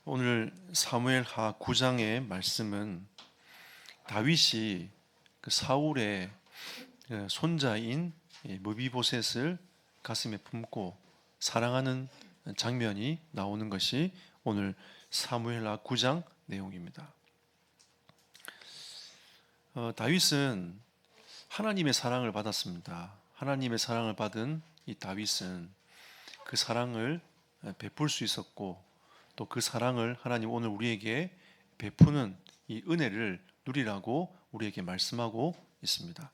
오늘 사무엘하 9장의 말씀은 다윗이 그 사울의 손자인 무비보셋을 가슴에 품고 사랑하는 장면이 나오는 것이 오늘 사무엘하 9장 내용입니다. 다윗은 하나님의 사랑을 받았습니다. 하나님의 사랑을 받은 이 다윗은 그 사랑을 베풀 수 있었고, 또 그 사랑을 하나님 오늘 우리에게 베푸는 이 은혜를 누리라고 우리에게 말씀하고 있습니다.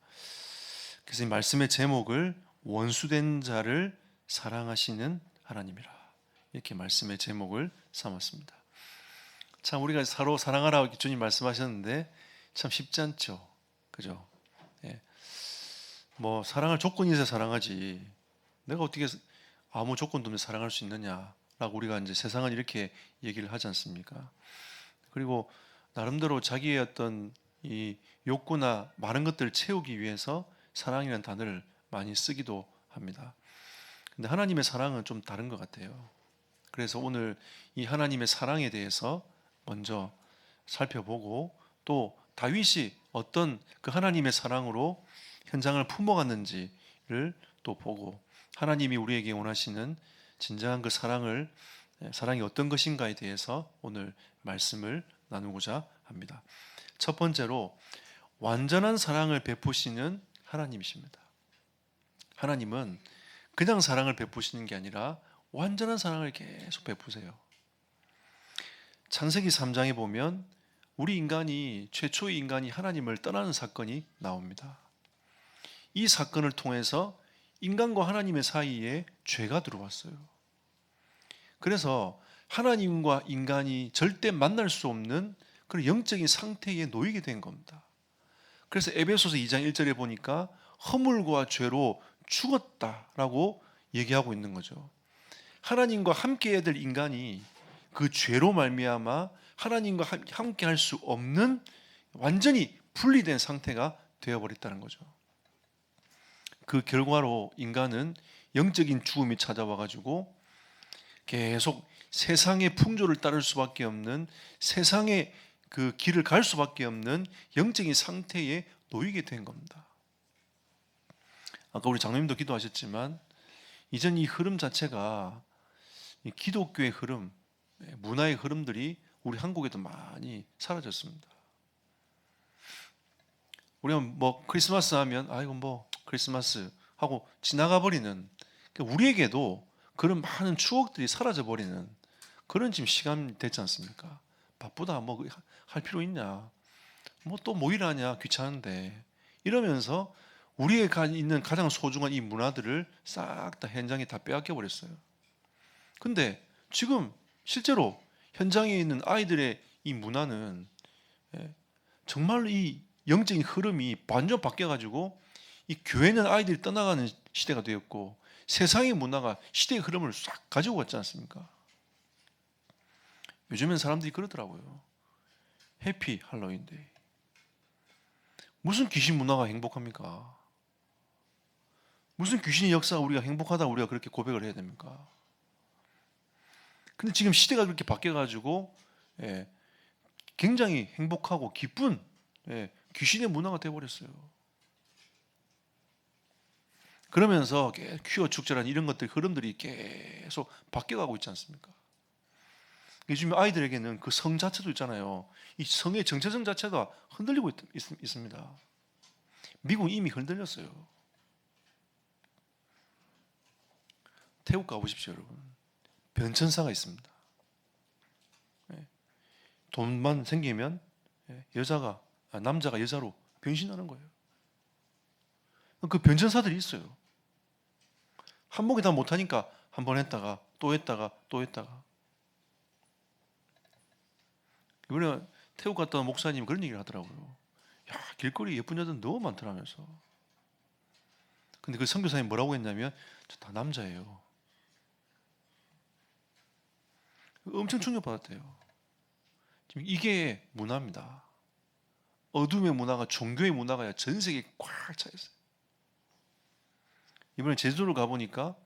그래서 이 말씀의 제목을 원수된 자를 사랑하시는 하나님이라, 이렇게 말씀의 제목을 삼았습니다. 참 우리가 서로 사랑하라고 주님 말씀하셨는데 참 쉽지 않죠, 그죠? 예. 뭐 사랑할 조건이 있어야 사랑하지, 내가 어떻게 아무 조건도 없는 사랑할 수 있느냐 라고 우리가 이제 세상은 이렇게 얘기를 하지 않습니까? 그리고 나름대로 자기의 어떤 이 욕구나 많은 것들을 채우기 위해서 사랑이라는 단어를 많이 쓰기도 합니다. 근데 하나님의 사랑은 좀 다른 것 같아요. 그래서 오늘 이 하나님의 사랑에 대해서 먼저 살펴보고, 또 다윗이 어떤 그 하나님의 사랑으로 현장을 품어갔는지를 또 보고, 하나님이 우리에게 원하시는 진정한 그 사랑이 어떤 것인가에 대해서 오늘 말씀을 나누고자 합니다. 첫 번째로, 완전한 사랑을 베푸시는 하나님이십니다. 하나님은 그냥 사랑을 베푸시는 게 아니라 완전한 사랑을 계속 베푸세요. 창세기 3장에 보면 최초의 인간이 하나님을 떠나는 사건이 나옵니다. 이 사건을 통해서 인간과 하나님의 사이에 죄가 들어왔어요. 그래서 하나님과 인간이 절대 만날 수 없는 그런 영적인 상태에 놓이게 된 겁니다. 그래서 에베소서 2장 1절에 보니까 허물과 죄로 죽었다라고 얘기하고 있는 거죠. 하나님과 함께 해야 될 인간이 그 죄로 말미암아 하나님과 함께 할 수 없는 완전히 분리된 상태가 되어버렸다는 거죠. 그 결과로 인간은 영적인 죽음이 찾아와가지고 계속 세상의 풍조를 따를 수밖에 없는, 세상의 그 길을 갈 수밖에 없는 영적인 상태에 놓이게 된 겁니다. 아까 우리 장로님도 기도하셨지만, 이전 이 흐름 자체가 이 기독교의 흐름, 문화의 흐름들이 우리 한국에도 많이 사라졌습니다. 우리가 뭐 크리스마스 하면 이건 뭐 크리스마스 하고 지나가 버리는, 우리에게도 그런 많은 추억들이 사라져 버리는 그런 지금 시간 됐지 않습니까? 바쁘다, 뭐 할 필요 있냐, 뭐 또 뭐 일하냐, 귀찮은데, 이러면서 우리가 있는 가장 소중한 이 문화들을 싹 다 현장에 다 빼앗겨 버렸어요. 근데 지금 실제로 현장에 있는 아이들의 이 문화는 정말로 이 영적인 흐름이 완전 바뀌어가지고 이 교회는 아이들이 떠나가는 시대가 되었고, 세상의 문화가 시대의 흐름을 싹 가지고 갔지 않습니까? 요즘엔 사람들이 그러더라고요. 해피 할로윈데이. 무슨 귀신 문화가 행복합니까? 무슨 귀신의 역사가 우리가 행복하다 우리가 그렇게 고백을 해야 됩니까? 근데 지금 시대가 그렇게 바뀌어가지고 굉장히 행복하고 기쁜 귀신의 문화가 되어버렸어요. 그러면서 퀴어 축제라는 이런 것들 흐름들이 계속 바뀌어가고 있지 않습니까? 요즘 아이들에게는 그 성 자체도 있잖아요. 이 성의 정체성 자체가 흔들리고 있습니다. 미국은 이미 흔들렸어요. 태국 가보십시오, 여러분. 변천사가 있습니다. 돈만 생기면 남자가 여자로 변신하는 거예요. 그 변천사들이 있어요. 한 번에 다 못하니까 한 번 했다가 또 했다가 또 했다가. 이번에 태국 갔다 온 목사님이 그런 얘기를 하더라고요. 야, 길거리 예쁜 여자들 너무 많더라면서. 근데 그 선교사님이 뭐라고 했냐면, 저 다 남자예요. 엄청 충격받았대요. 지금 이게 문화입니다. 어둠의 문화가, 종교의 문화가 전 세계에 꽉 차 있어요. 이번에 제주도를 가보니까,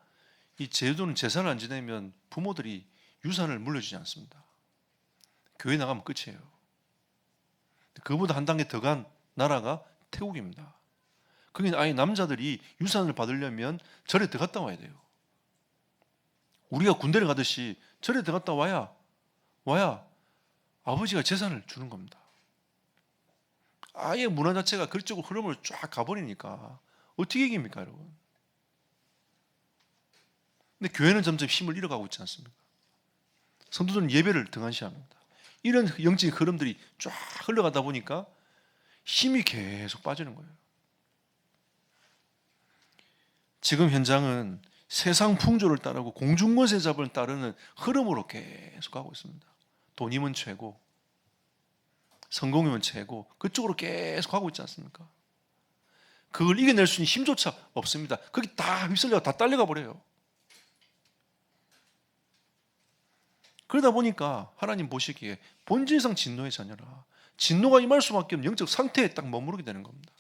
이 제주도는 제사를 안 지내면 부모들이 유산을 물려주지 않습니다. 교회 나가면 끝이에요. 그보다 한 단계 더 간 나라가 태국입니다. 거기는 아예 남자들이 유산을 받으려면 절에 들어갔다 와야 돼요. 우리가 군대를 가듯이 절에 들어갔다 와야 아버지가 재산을 주는 겁니다. 아예 문화 자체가 그쪽으로 흐름을 쫙 가버리니까 어떻게 이깁니까, 여러분? 근데 교회는 점점 힘을 잃어가고 있지 않습니까? 성도들은 예배를 등한시합니다. 이런 영적인 흐름들이 쫙 흘러가다 보니까 힘이 계속 빠지는 거예요. 지금 현장은 세상 풍조를 따르고 공중권세 잡을 따르는 흐름으로 계속 가고 있습니다. 돈이면 최고, 성공이면 최고, 그쪽으로 계속 가고 있지 않습니까? 그걸 이겨낼 수 있는 힘조차 없습니다. 거기 다 휩쓸려 다 딸려가 버려요. 그러다 보니까 하나님 보시기에 본질상 진노의 자녀라, 진노가 임할 수밖에 없는 영적 상태에 딱 머무르게 되는 겁니다.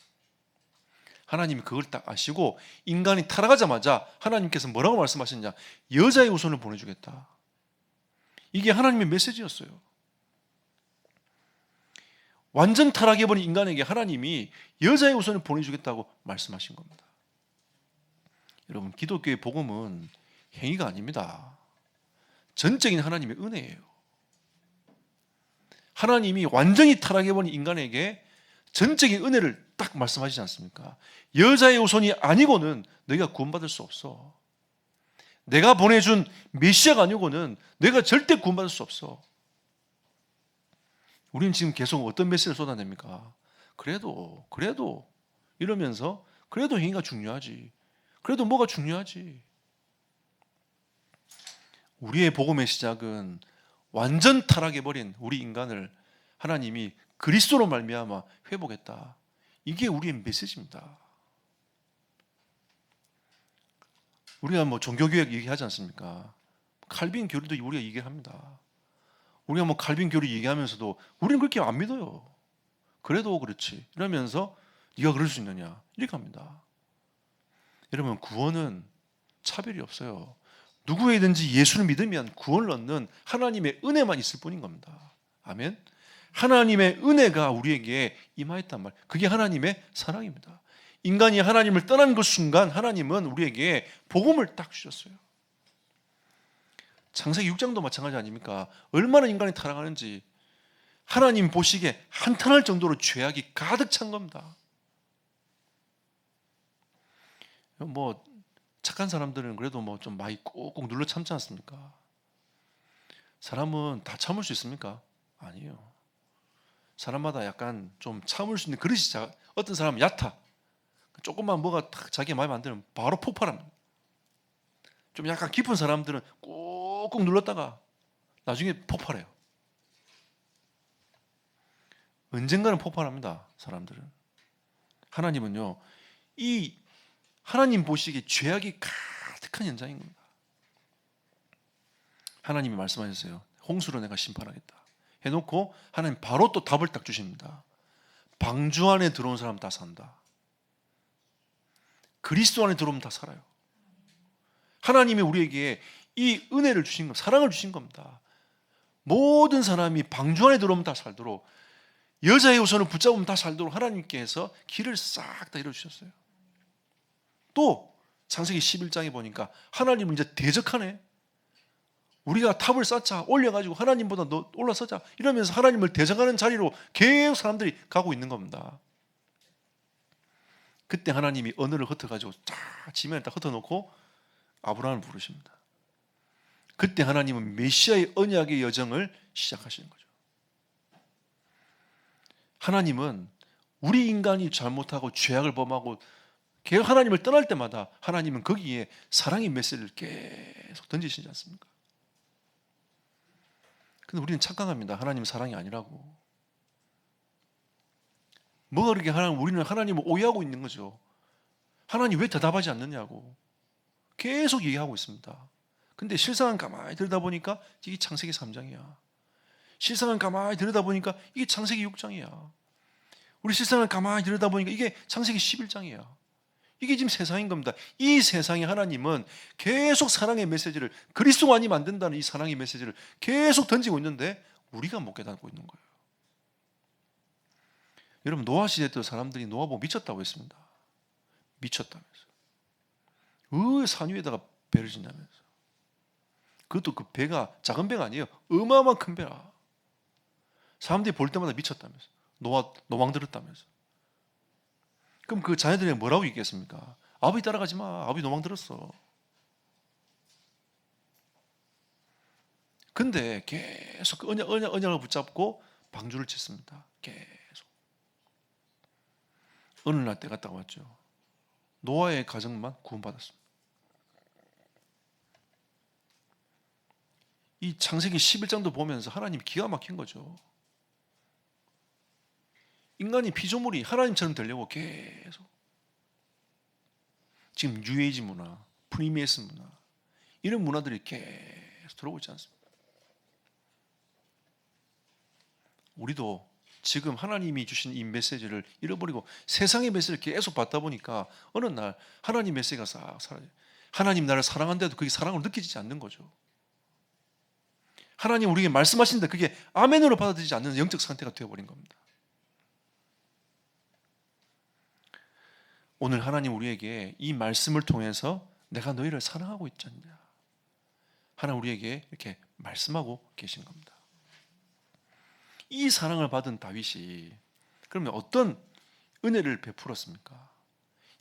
하나님이 그걸 딱 아시고 인간이 타락하자마자 하나님께서 뭐라고 말씀하셨냐? 여자의 후손을 보내주겠다. 이게 하나님의 메시지였어요. 완전 타락해버린 인간에게 하나님이 여자의 후손을 보내주겠다고 말씀하신 겁니다. 여러분, 기독교의 복음은 행위가 아닙니다. 전적인 하나님의 은혜예요. 하나님이 완전히 타락해버린 인간에게 전적인 은혜를 딱 말씀하시지 않습니까? 여자의 후손이 아니고는 너희가 구원받을 수 없어. 내가 보내준 메시아가 아니고는 너희가 절대 구원받을 수 없어. 우리는 지금 계속 어떤 메시지를 쏟아냅니까? 그래도 이러면서 그래도 행위가 중요하지. 그래도 뭐가 중요하지. 우리의 복음의 시작은 완전 타락해버린 우리 인간을 하나님이 그리스도로 말미암아 회복했다. 이게 우리의 메시지입니다. 우리가 뭐 종교교육 얘기하지 않습니까? 칼빈 교리도 우리가 얘기합니다. 우리가 뭐 칼빈 교리 얘기하면서도 우리는 그렇게 안 믿어요. 그래도 그렇지 이러면서 네가 그럴 수 있느냐 이렇게 합니다. 여러분, 구원은 차별이 없어요. 누구에든지 예수를 믿으면 구원을 얻는 하나님의 은혜만 있을 뿐인 겁니다. 아멘. 하나님의 은혜가 우리에게 임하였단 말, 그게 하나님의 사랑입니다. 인간이 하나님을 떠난 그 순간 하나님은 우리에게 복음을 딱 주셨어요. 창세기 6장도 마찬가지 아닙니까? 얼마나 인간이 타락하는지 하나님 보시기에 한탄할 정도로 죄악이 가득 찬 겁니다. 뭐 착한 사람들은 그래도 뭐 좀 많이 꾹꾹 눌러 참지 않습니까? 사람은 다 참을 수 있습니까? 아니에요. 사람마다 약간 좀 참을 수 있는 그릇이 어떤 사람은 얕아. 조금만 뭐가 자기 마음에 안 들면 바로 폭발합니다. 좀 약간 깊은 사람들은 꾹꾹 눌렀다가 나중에 폭발해요. 언젠가는 폭발합니다. 사람들은. 하나님은요, 이 하나님 보시기에 죄악이 가득한 현장인 겁니다. 하나님이 말씀하셨어요. 홍수로 내가 심판하겠다 해놓고 하나님 바로 또 답을 딱 주십니다. 방주 안에 들어온 사람 다 산다. 그리스도 안에 들어오면 다 살아요. 하나님이 우리에게 이 은혜를 주신 겁니다. 사랑을 주신 겁니다. 모든 사람이 방주 안에 들어오면 다 살도록, 여자의 후손을 붙잡으면 다 살도록 하나님께서 길을 싹 다 이루어주셨어요. 또 창세기 11장에 보니까 하나님은 이제 대적하네. 우리가 탑을 쌓자, 올려가지고 하나님보다 너 올라서자 이러면서 하나님을 대적하는 자리로 계속 사람들이 가고 있는 겁니다. 그때 하나님이 언어를 흩어가지고 쫙 지면에 딱 흩어놓고 아브라함을 부르십니다. 그때 하나님은 메시아의 언약의 여정을 시작하시는 거죠. 하나님은 우리 인간이 잘못하고 죄악을 범하고 계속 하나님을 떠날 때마다 하나님은 거기에 사랑의 메시지를 계속 던지시지 않습니까? 근데 우리는 착각합니다. 하나님은 사랑이 아니라고. 뭐가 그렇게 우리는 하나님을 오해하고 있는 거죠. 하나님 왜 대답하지 않느냐고 계속 얘기하고 있습니다. 근데 실상은 가만히 들여다보니까 이게 창세기 3장이야. 실상은 가만히 들여다보니까 이게 창세기 6장이야. 우리 실상을 가만히 들여다보니까 이게 창세기 11장이야. 이게 지금 세상인 겁니다. 이 세상에 하나님은 계속 사랑의 메시지를, 그리스도가 아니면 안 된다는 이 사랑의 메시지를 계속 던지고 있는데 우리가 못 깨닫고 있는 거예요. 여러분, 노아 시대 때 사람들이 노아 보고 미쳤다고 했습니다. 미쳤다면서. 왜 산 위에다가 배를 짓냐면서. 그것도 그 배가 작은 배가 아니에요. 어마어마한 큰 배라. 사람들이 볼 때마다 미쳤다면서. 노아 노망 들었다면서. 그럼 그 자녀들이 뭐라고 얘기했습니까? 아버지 따라가지 마. 아버지 노망 들었어. 근데 계속 그 언약을 붙잡고 방주를 짓습니다. 계속. 어느 날 때가 딱 왔죠. 노아의 가정만 구원받았습니다. 이 창세기 11장도 보면서 하나님이 기가 막힌 거죠. 인간이 피조물이 하나님처럼 되려고 계속 지금 뉴에이지 문화, 프리미에스 문화 이런 문화들이 계속 들어오고 있지 않습니까? 우리도 지금 하나님이 주신 이 메시지를 잃어버리고 세상의 메시지를 계속 받다 보니까 어느 날 하나님 메시지가 싹 사라져요. 하나님 나를 사랑한데도 그게 사랑으로 느껴지지 않는 거죠. 하나님 우리에게 말씀하시는데 그게 아멘으로 받아들이지 않는 영적 상태가 되어버린 겁니다. 오늘 하나님 우리에게 이 말씀을 통해서 내가 너희를 사랑하고 있지 않냐. 하나님 우리에게 이렇게 말씀하고 계신 겁니다. 이 사랑을 받은 다윗이 그러면 어떤 은혜를 베풀었습니까?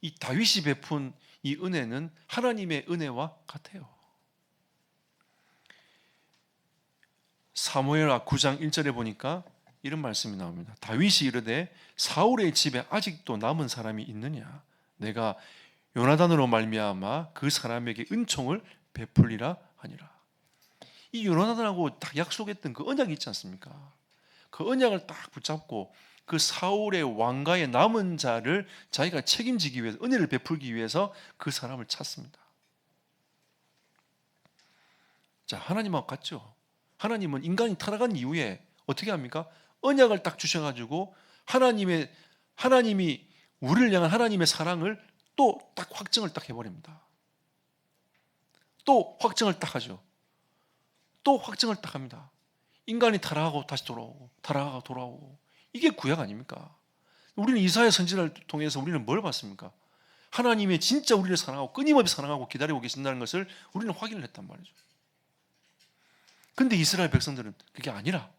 이 다윗이 베푼 이 은혜는 하나님의 은혜와 같아요. 사무엘하 9장 1절에 보니까 이런 말씀이 나옵니다. 다윗이 이르되 사울의 집에 아직도 남은 사람이 있느냐? 내가 요나단으로 말미암아 그 사람에게 은총을 베풀리라 하니라. 이 요나단하고 딱 약속했던 그 언약이 있지 않습니까? 그 언약을 딱 붙잡고 그 사울의 왕가의 남은 자를 자기가 책임지기 위해서 은혜를 베풀기 위해서 그 사람을 찾습니다. 자, 하나님하고 같죠? 하나님은 인간이 타락한 이후에 어떻게 합니까? 언약을 딱 주셔가지고 하나님이 우리를 향한 하나님의 사랑을 또 딱 확증을 딱 해버립니다. 또 확증을 딱 하죠. 또 확증을 딱 합니다. 인간이 타락하고 다시 돌아오고 타락하고 돌아오고 이게 구약 아닙니까? 우리는 이사야 선지자를 통해서 우리는 뭘 봤습니까? 하나님의 진짜 우리를 사랑하고 끊임없이 사랑하고 기다리고 계신다는 것을 우리는 확인을 했단 말이죠. 근데 이스라엘 백성들은 그게 아니라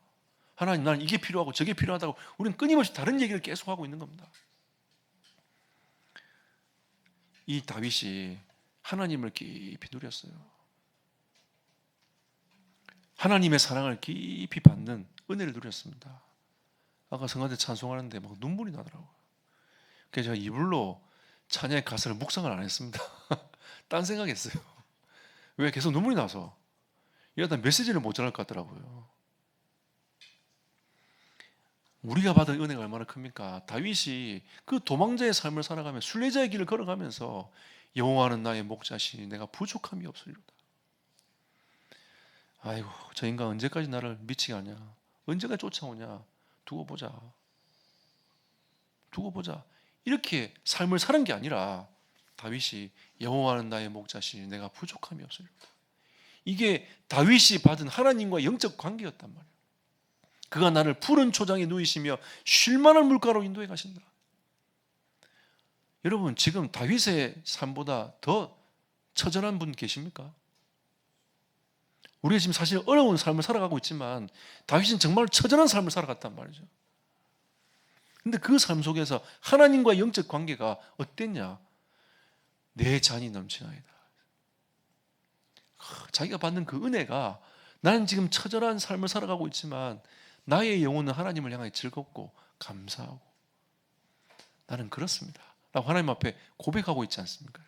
하나님 나는 이게 필요하고 저게 필요하다고 우리는 끊임없이 다른 얘기를 계속하고 있는 겁니다. 이 다윗이 하나님을 깊이 누렸어요. 하나님의 사랑을 깊이 받는 은혜를 누렸습니다. 아까 성가대 찬송하는데 막 눈물이 나더라고요. 그래서 제가 이불로 찬양의 가사를 묵상을 안 했습니다. 딴 생각했어요. 왜? 계속 눈물이 나서 이러다 메시지를 못 전할 것 같더라고요. 우리가 받은 은혜가 얼마나 큽니까? 다윗이 그 도망자의 삶을 살아가며 순례자의 길을 걸어가면서 여호와는 나의 목자시니 내가 부족함이 없으리로다. 아이고 저 인간 언제까지 나를 미치게 하냐, 언제까지 쫓아오냐, 두고 보자 이렇게 삶을 사는 게 아니라 다윗이 여호와는 나의 목자시니 내가 부족함이 없으리로다. 이게 다윗이 받은 하나님과 영적 관계였단 말이에요. 그가 나를 푸른 초장에 누이시며 쉴만한 물가로 인도해 가신다. 여러분 지금 다윗의 삶보다 더 처절한 분 계십니까? 우리가 지금 사실 어려운 삶을 살아가고 있지만 다윗은 정말 처절한 삶을 살아갔단 말이죠. 근데 그 삶 속에서 하나님과의 영적 관계가 어땠냐? 내 잔이 넘치나이다. 자기가 받는 그 은혜가 나는 지금 처절한 삶을 살아가고 있지만 나의 영혼은 하나님을 향해 즐겁고 감사하고 나는 그렇습니다 라고 하나님 앞에 고백하고 있지 않습니까?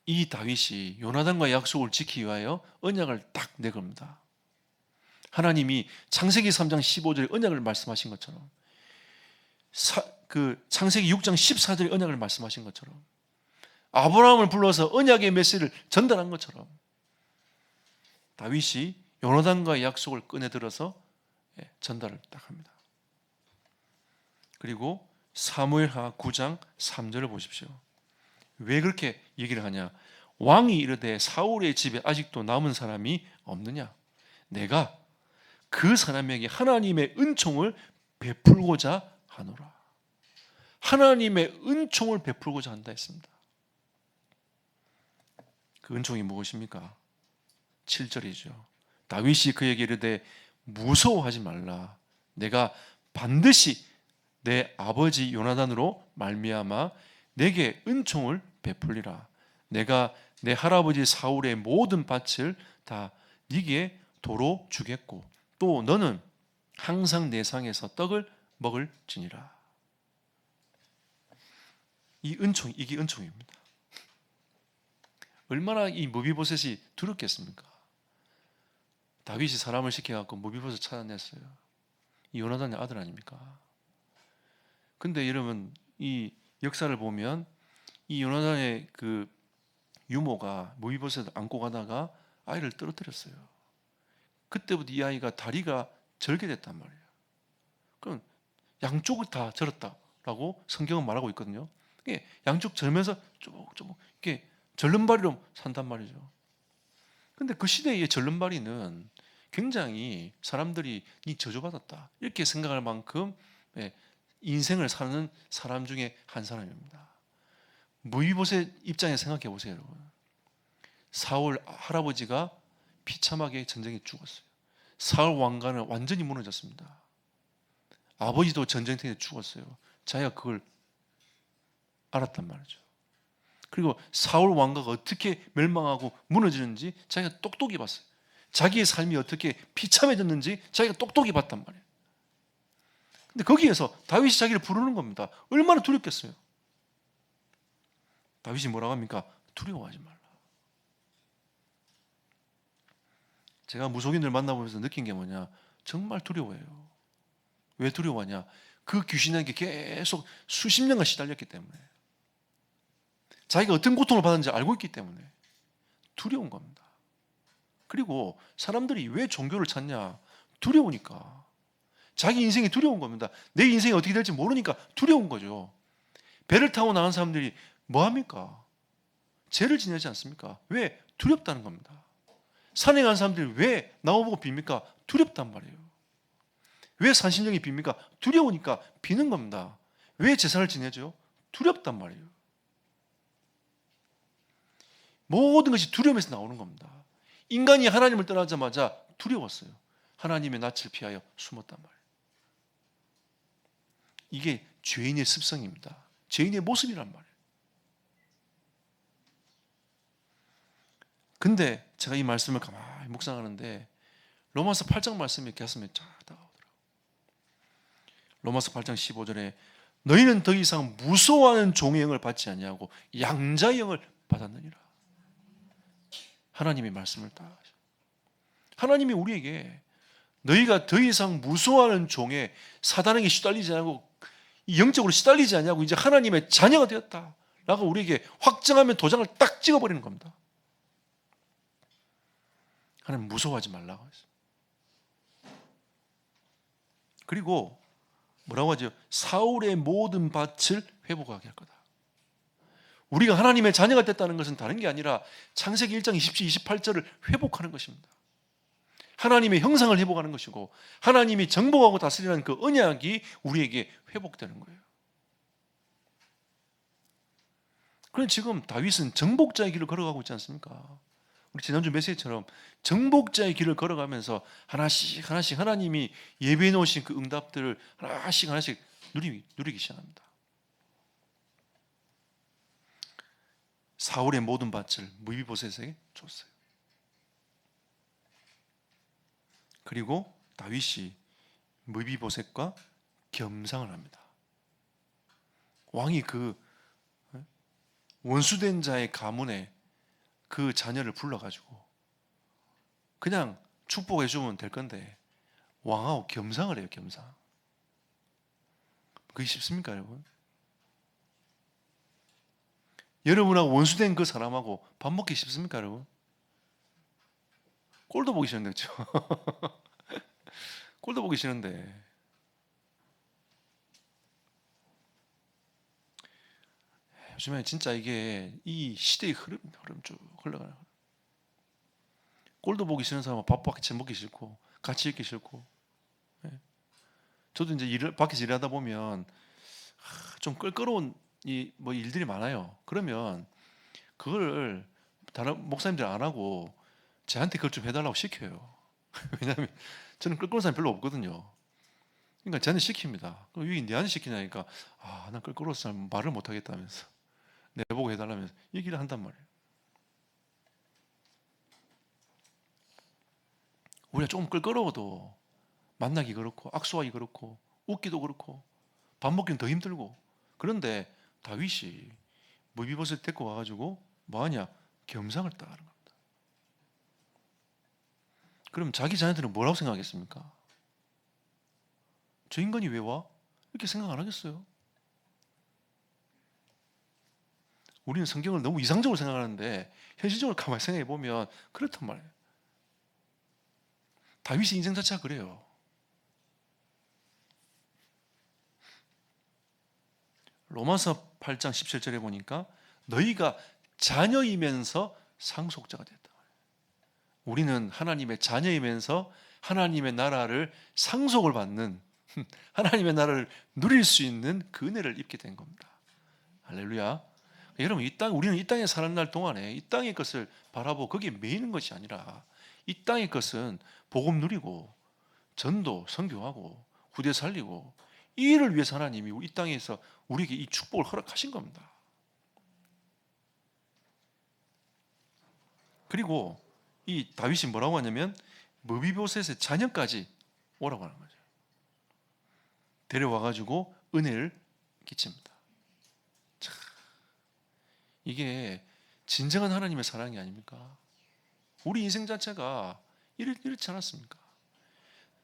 이 다윗이 요나단과의 약속을 지키기 위하여 언약을 딱 내겁니다. 하나님이 창세기 3장 15절에 언약을 말씀하신 것처럼 창세기 6장 14절에 언약을 말씀하신 것처럼 아브라함을 불러서 언약의 메시지를 전달한 것처럼 다윗이 요나단과의 약속을 꺼내들어서 전달을 딱 합니다. 그리고 사무엘하 9장 3절을 보십시오. 왜 그렇게 얘기를 하냐? 왕이 이르되 사울의 집에 아직도 남은 사람이 없느냐? 내가 그 사람에게 하나님의 은총을 베풀고자 하노라. 하나님의 은총을 베풀고자 한다 했습니다. 그 은총이 무엇입니까? 7절이죠. 다윗이 그에게 이르되 무서워하지 말라. 내가 반드시 내 아버지 요나단으로 말미암아 내게 은총을 베풀리라. 내가 내 할아버지 사울의 모든 밭을 다 네게 도로 주겠고 또 너는 항상 내 상에서 떡을 먹을지니라. 이게 은총입니다. 얼마나 이 무비보셋이 두렵겠습니까? 다윗이 사람을 시켜갖고 무비보셋 찾아냈어요. 이 요나단의 아들 아닙니까? 근데 여러분 이 역사를 보면 이 요나단의 그 유모가 무비보셋을 안고 가다가 아이를 떨어뜨렸어요. 그때부터 이 아이가 다리가 절게 됐단 말이에요. 그럼 양쪽을 다 절었다라고 성경은 말하고 있거든요. 양쪽 절면서 쪼목쪼목 이렇게 절름발이로 산단 말이죠. 근데 그 시대의 절름발이는 굉장히 사람들이 이 저주받았다 이렇게 생각할 만큼 인생을 사는 사람 중에 한 사람입니다. 무비보셋 입장에 생각해 보세요, 여러분. 사울 할아버지가 비참하게 전쟁에 죽었어요. 사울 왕가는 완전히 무너졌습니다. 아버지도 전쟁터에 죽었어요. 자기가 그걸 알았단 말이죠. 그리고 사울 왕가가 어떻게 멸망하고 무너지는지 자기가 똑똑히 봤어요. 자기의 삶이 어떻게 비참해졌는지 자기가 똑똑히 봤단 말이에요. 근데 거기에서 다윗이 자기를 부르는 겁니다. 얼마나 두렵겠어요. 다윗이 뭐라고 합니까? 두려워하지 말라. 제가 무속인들 만나보면서 느낀 게 뭐냐? 정말 두려워해요. 왜 두려워하냐? 그 귀신에게 계속 수십 년간 시달렸기 때문에, 자기가 어떤 고통을 받았는지 알고 있기 때문에 두려운 겁니다. 그리고 사람들이 왜 종교를 찾냐? 두려우니까. 자기 인생이 두려운 겁니다. 내 인생이 어떻게 될지 모르니까 두려운 거죠. 배를 타고 나간 사람들이 뭐합니까? 죄를 지내지 않습니까? 왜? 두렵다는 겁니다. 산에 간 사람들이 왜 나무보고 빕니까? 두렵단 말이에요. 왜 산신령이 빕니까? 두려우니까 비는 겁니다. 왜 제사를 지내죠? 두렵단 말이에요. 모든 것이 두려움에서 나오는 겁니다. 인간이 하나님을 떠나자마자 두려웠어요. 하나님의 낯을 피하여 숨었단 말이에요. 이게 죄인의 습성입니다. 죄인의 모습이란 말이에요. 근데 제가 이 말씀을 가만히 묵상하는데 로마서 8장 말씀이 가슴에 쫙 다가오더라고요. 로마서 8장 15절에 너희는 더 이상 무서워하는 종의 영을 받지 아니하고 양자의 영을 받았느니라. 하나님의 말씀을 딱 하셔. 하나님이 우리에게 너희가 더 이상 무서워하는 종의 사단에게 시달리지 않고 영적으로 시달리지 않냐고 이제 하나님의 자녀가 되었다라고 우리에게 확정하면 도장을 딱 찍어버리는 겁니다. 하나님 무서워하지 말라고 했어요. 그리고 뭐라고 하죠? 사울의 모든 밭을 회복하게 할 거다. 우리가 하나님의 자녀가 됐다는 것은 다른 게 아니라 창세기 1장 27, 28절을 회복하는 것입니다. 하나님의 형상을 회복하는 것이고 하나님이 정복하고 다스리는 그 언약이 우리에게 회복되는 거예요. 그런데 지금 다윗은 정복자의 길을 걸어가고 있지 않습니까? 우리 지난주 메시지처럼 정복자의 길을 걸어가면서 하나씩 하나님이 예배해 놓으신 그 응답들을 하나씩 누리기 시작합니다. 사울의 모든 밭을 무비보셋에게 줬어요. 그리고 다윗이 무비보셋과 겸상을 합니다. 왕이 그 원수된 자의 가문에 그 자녀를 불러가지고 그냥 축복해 주면 될 건데 왕하고 겸상을 해요. 겸상. 그게 쉽습니까, 여러분? 여러분하고 원수된 그 사람하고 밥 먹기 쉽습니까, 여러분? 꼴도 보기 싫은데, 그렇죠? 꼴도 보기 싫은데 요즘에 진짜 이게 이 시대의 흐름 쭉 흘러가는 거예요. 꼴도 보기 싫은 사람은 밥 밖에 먹기 싫고 같이 있기 싫고. 예. 저도 이제 밖에서 일하다 보면 좀 껄끄러운 이 뭐 일들이 많아요. 그러면 그걸 다른 목사님들 안 하고 저한테 그걸 좀 해달라고 시켜요. 왜냐하면 저는 껄끄러운 사람이 별로 없거든요. 그러니까 저한테 시킵니다. 그럼 이게 내한테 시키냐니까 난 껄끄러워서 말을 못 하겠다면서 내보고 해달라면서 얘기를 한단 말이에요. 우리가 조금 껄끄러워도 만나기 그렇고 악수하기 그렇고 웃기도 그렇고 밥 먹기는 더 힘들고. 그런데 다윗이 무비보셋 데리고 와가지고 뭐하냐? 겸상을 따르는 겁니다. 그럼 자기 자녀들은 뭐라고 생각하겠습니까? 저 인간이 왜 와? 이렇게 생각 안 하겠어요? 우리는 성경을 너무 이상적으로 생각하는데 현실적으로 가만히 생각해 보면 그렇단 말이에요. 다윗의 인생 자체가 그래요. 로마서 8장 17절에 보니까 너희가 자녀이면서 상속자가 됐다. 우리는 하나님의 자녀이면서 하나님의 나라를 상속을 받는 하나님의 나라를 누릴 수 있는 그 은혜를 입게 된 겁니다. 할렐루야. 여러분 우리는 이 땅에 사는 날 동안에 이 땅의 것을 바라보고 거기에 매이는 것이 아니라 이 땅의 것은 복음 누리고 전도 선교하고 후대 살리고 이 일을 위해서 하나님이 이 땅에서 우리에게 이 축복을 허락하신 겁니다. 그리고 이 다윗이 뭐라고 하냐면 무비보셋의 자녀까지 오라고 하는 거죠. 데려와 가지고 은혜를 끼칩니다. 참, 이게 진정한 하나님의 사랑이 아닙니까? 우리 인생 자체가 이렇지 않았습니까?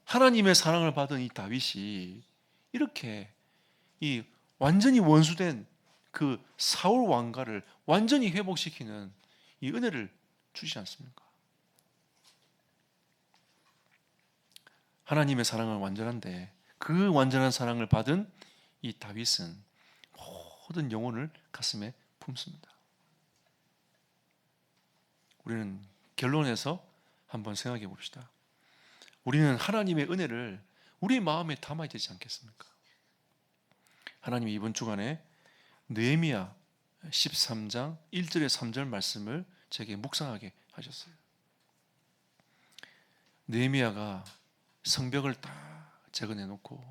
하나님의 사랑을 받은 이 다윗이 이렇게 이 완전히 원수된 그 사울 왕가를 완전히 회복시키는 이 은혜를 주지 않습니까? 하나님의 사랑은 완전한데 그 완전한 사랑을 받은 이 다윗은 모든 영혼을 가슴에 품습니다. 우리는 결론에서 한번 생각해 봅시다. 우리는 하나님의 은혜를 우리 마음에 담아야 되지 않겠습니까? 하나님이 이번 주간에 느헤미야 13장 1절에 3절 말씀을 제게 묵상하게 하셨어요. 느헤미야가 성벽을 딱 재건해 놓고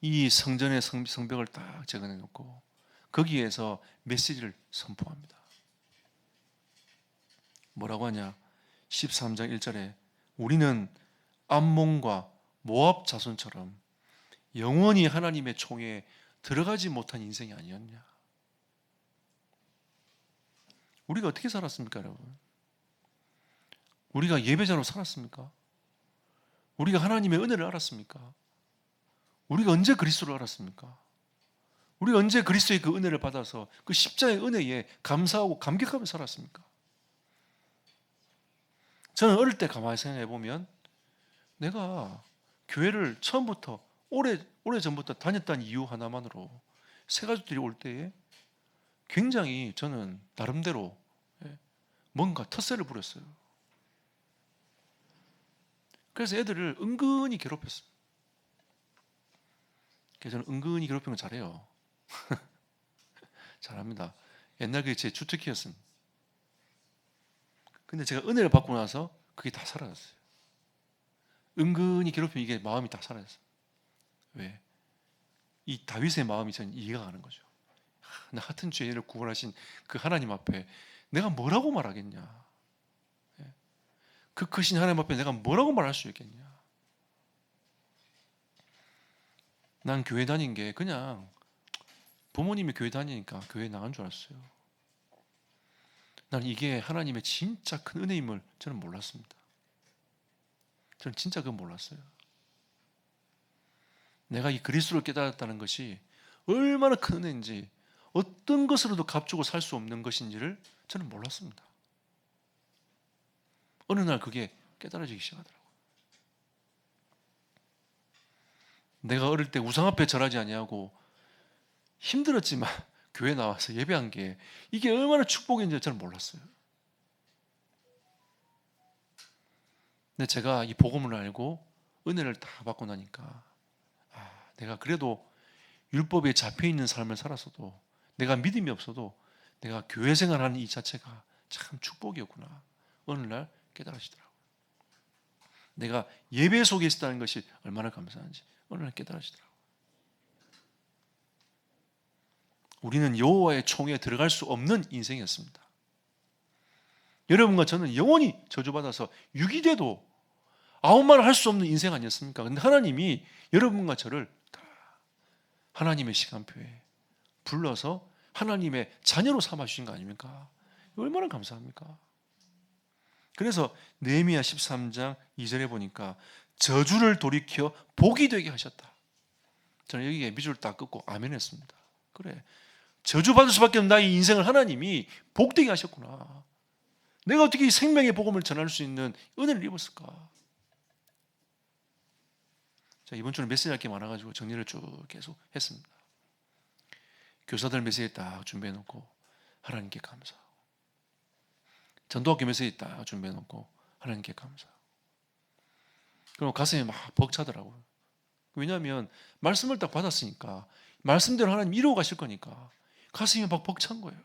이 성전의 성벽을 딱 재건해 놓고 거기에서 메시지를 선포합니다. 뭐라고 하냐? 13장 1절에 우리는 암몬과 모압 자손처럼 영원히 하나님의 총에 들어가지 못한 인생이 아니었냐? 우리가 어떻게 살았습니까, 여러분? 우리가 예배자로 살았습니까? 우리가 하나님의 은혜를 알았습니까? 우리가 언제 그리스도를 알았습니까? 우리가 언제 그리스도의 그 은혜를 받아서 그 십자가의 은혜에 감사하고 감격하며 살았습니까? 저는 어릴 때 가만히 생각해 보면 내가 교회를 처음부터 오래 전부터 다녔다는 이유 하나만으로 새 가족들이 올 때에 굉장히 저는 나름대로 뭔가 텃세를 부렸어요. 그래서 애들을 은근히 괴롭혔어요. 그래서 저는 은근히 괴롭히는 거 잘해요. 잘합니다. 옛날 그게 제 주특기였습니다. 근데 제가 은혜를 받고 나서 그게 다 사라졌어요. 은근히 괴롭히면 이게 마음이 다 사라졌어요. 왜? 이 다윗의 마음이 저는 이해가 가는 거죠. 나 같은 죄인을 구원하신 그 하나님 앞에 내가 뭐라고 말하겠냐? 그 크신 하나님 앞에 내가 뭐라고 말할 수 있겠냐? 난 교회 다닌 게 그냥 부모님이 교회 다니니까 교회 나간 줄 알았어요. 난 이게 하나님의 진짜 큰 은혜임을 저는 몰랐습니다. 저는 진짜 그건 몰랐어요. 내가 이 그리스도를 깨달았다는 것이 얼마나 큰 은혜인지 어떤 것으로도 값주고 살 수 없는 것인지를 저는 몰랐습니다. 어느 날 그게 깨달아지기 시작하더라고요. 내가 어릴 때 우상 앞에 절하지 아니하고 힘들었지만 교회 나와서 예배한 게 이게 얼마나 축복인지 저는 몰랐어요. 근데 제가 이 복음을 알고 은혜를 다 받고 나니까 내가 그래도 율법에 잡혀 있는 삶을 살았어도, 내가 믿음이 없어도 내가 교회 생활하는 이 자체가 참 축복이었구나. 어느 날 깨달으시더라고요. 내가 예배 속에 있었다는 것이 얼마나 감사한지 어느 날 깨달으시더라고요. 우리는 여호와의 총에 들어갈 수 없는 인생이었습니다. 여러분과 저는 영원히 저주받아서 유기돼도 아무 말을 할 수 없는 인생 아니었습니까? 근데 하나님이 여러분과 저를 다 하나님의 시간표에 불러서 하나님의 자녀로 삼아주신 거 아닙니까? 얼마나 감사합니까? 그래서 느헤미야 13장 2절에 보니까 저주를 돌이켜 복이 되게 하셨다. 저는 여기에 미주를 딱 끊고 아멘 했습니다. 그래, 저주받을 수밖에 없는 나의 인생을 하나님이 복되게 하셨구나. 내가 어떻게 이 생명의 복음을 전할 수 있는 은혜를 입었을까? 자, 이번 주는 메시지 할 게 많아가지고 정리를 쭉 계속 했습니다. 교사들 메시지 딱 준비해놓고 하나님께 감사하고, 전도학교 메시지 딱 준비해놓고 하나님께 감사하고, 그럼 가슴이 막 벅차더라고요. 왜냐하면 말씀을 딱 받았으니까 말씀대로 하나님 이루어 가실 거니까 가슴이 막 벅찬 거예요.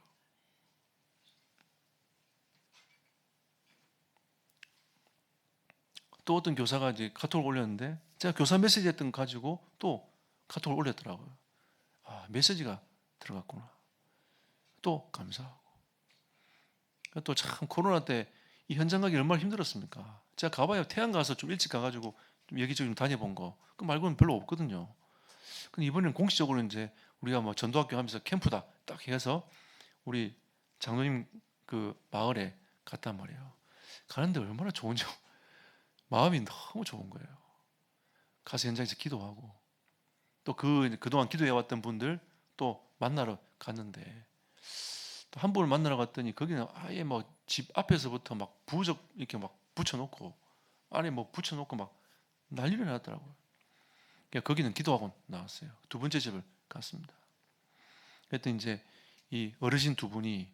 또 어떤 교사가 이제 카톡을 올렸는데, 제가 교사 메시지 했던 거 가지고 또 카톡을 올렸더라고요. 메시지가 들어갔구나. 또 감사하고. 또 참 코로나 때 이 현장 가기 얼마나 힘들었습니까? 제가 가봐야 태안 가서 좀 일찍 가가지고 좀 여기저기 좀 다녀본 거, 그 말고는 별로 없거든요. 근데 이번에는 공식적으로 이제 우리가 뭐 전도학교 하면서 캠프다 딱 해서 우리 장로님 그 마을에 갔단 말이에요. 가는데 얼마나 좋은지 마음이 너무 좋은 거예요. 가서 현장에서 기도하고, 또 그동안 기도해왔던 분들 또 만나러 갔는데, 또 한 분을 만나러 갔더니 거기는 아예 뭐 집 앞에서부터 막 부적 이렇게 막 붙여놓고, 안에 뭐 붙여놓고 막 난리를 났더라고요. 그러니까 거기는 기도하고 나왔어요. 두 번째 집을 갔습니다. 그랬더니 이제 이 어르신 두 분이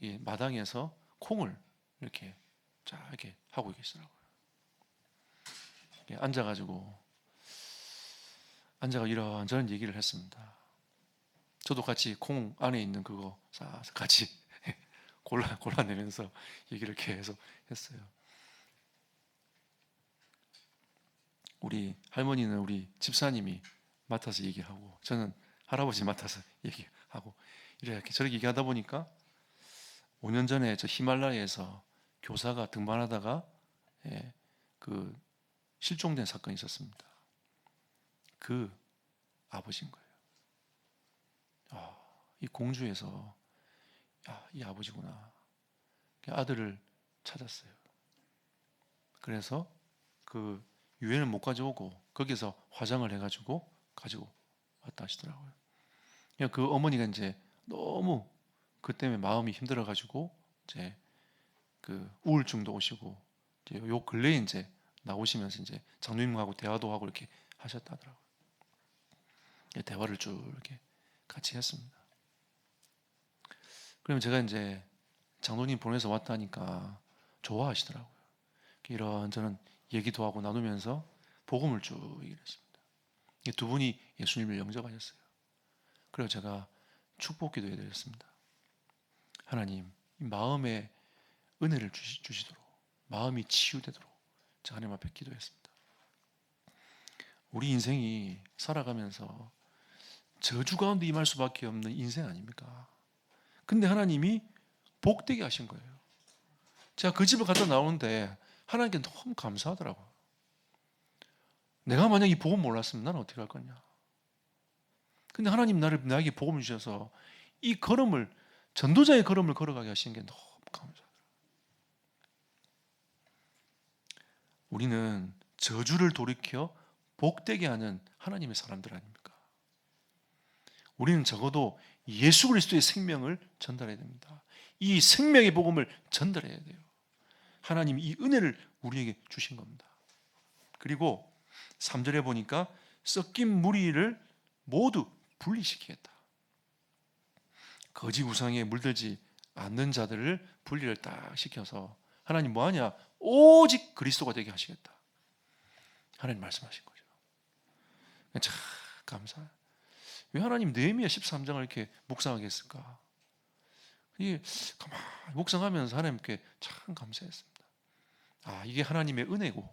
이 마당에서 콩을 이렇게 쫙 이렇게 하고 계시더라고요. 앉아가지고 이런저런 얘기를 했습니다. 저도 같이 콩 안에 있는 그거 같이 골라내면서 얘기를 계속 했어요. 우리 할머니는 우리 집사님이 맡아서 얘기하고, 저는 할아버지 맡아서 얘기하고, 이렇게 저렇게 얘기하다 보니까 5년 전에 저 히말라야에서 교사가 등반하다가 그 실종된 사건이 있었습니다. 그 아버지인 거예요. 이 공주에서 이 아버지구나. 아들을 찾았어요. 그래서 그 유해를 못 가져오고 거기서 화장을 해가지고 가지고 왔다 하시더라고요. 그 어머니가 이제 너무 그 때문에 마음이 힘들어가지고 이제 그 우울증도 오시고, 이제 요 근래에 이제 나오시면서 이제 장로님하고 대화도 하고 이렇게 하셨다더라고요. 대화를 쭉 이렇게 같이 했습니다. 그러면 제가 이제 장로님 보내서 왔다니까 좋아하시더라고요. 이런저런 얘기도 하고 나누면서 복음을 쭉 얘기를 했습니다. 두 분이 예수님을 영접하셨어요. 그래서 제가 축복 기도해 드렸습니다. 하나님, 마음에 은혜를 주시도록, 마음이 치유되도록 제가 하나님 앞에 기도했습니다. 우리 인생이 살아가면서 저주 가운데 임할 수밖에 없는 인생 아닙니까? 근데 하나님이 복되게 하신 거예요. 제가 그 집을 갔다 나오는데 하나님께 너무 감사하더라고요. 내가 만약 이 복음 몰랐으면 나는 어떻게 할 거냐. 근데 하나님 나에게 복음을 주셔서 이 걸음을, 전도자의 걸음을 걸어가게 하신 게 너무 감사하더라고요. 우리는 저주를 돌이켜 복되게 하는 하나님의 사람들 아닙니까? 우리는 적어도 예수 그리스도의 생명을 전달해야 됩니다. 이 생명의 복음을 전달해야 돼요. 하나님이 이 은혜를 우리에게 주신 겁니다. 그리고 3절에 보니까 섞인 무리를 모두 분리시키겠다. 거짓 우상에 물들지 않는 자들을 분리를 딱 시켜서 하나님 뭐하냐? 오직 그리스도가 되게 하시겠다. 하나님 말씀하신 거죠. 참 감사해요. 왜 하나님 느헤미야 13장을 이렇게 묵상하게 했을까? 이게 가만히 묵상하면서 하나님께 참 감사했습니다. 아, 이게 하나님의 은혜고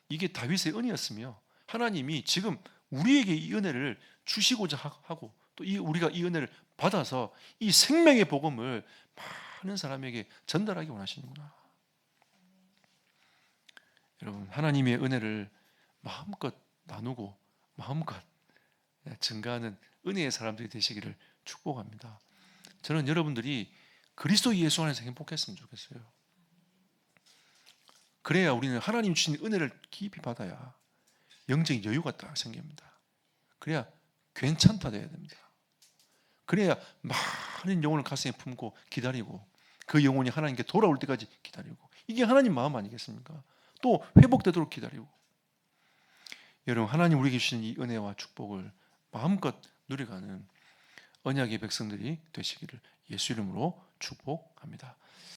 이게 다윗의 은혜였으며 하나님이 지금 우리에게 이 은혜를 주시고자 하고 또 우리가 이 은혜를 받아서 이 생명의 복음을 많은 사람에게 전달하기 원하시는구나. 여러분, 하나님의 은혜를 마음껏 나누고 마음껏 증가하는 은혜의 사람들이 되시기를 축복합니다. 저는 여러분들이 그리스도 예수 안에서 행복했으면 좋겠어요. 그래야 우리는 하나님 주신 은혜를 깊이 받아야 영적인 여유가 딱 생깁니다. 그래야 괜찮다 돼야 됩니다. 그래야 많은 영혼을 가슴에 품고 기다리고 그 영혼이 하나님께 돌아올 때까지 기다리고 이게 하나님 마음 아니겠습니까? 또 회복되도록 기다리고 여러분 하나님 우리에게 주신 이 은혜와 축복을 마음껏 누려가는 언약의 백성들이 되시기를 예수 이름으로 축복합니다.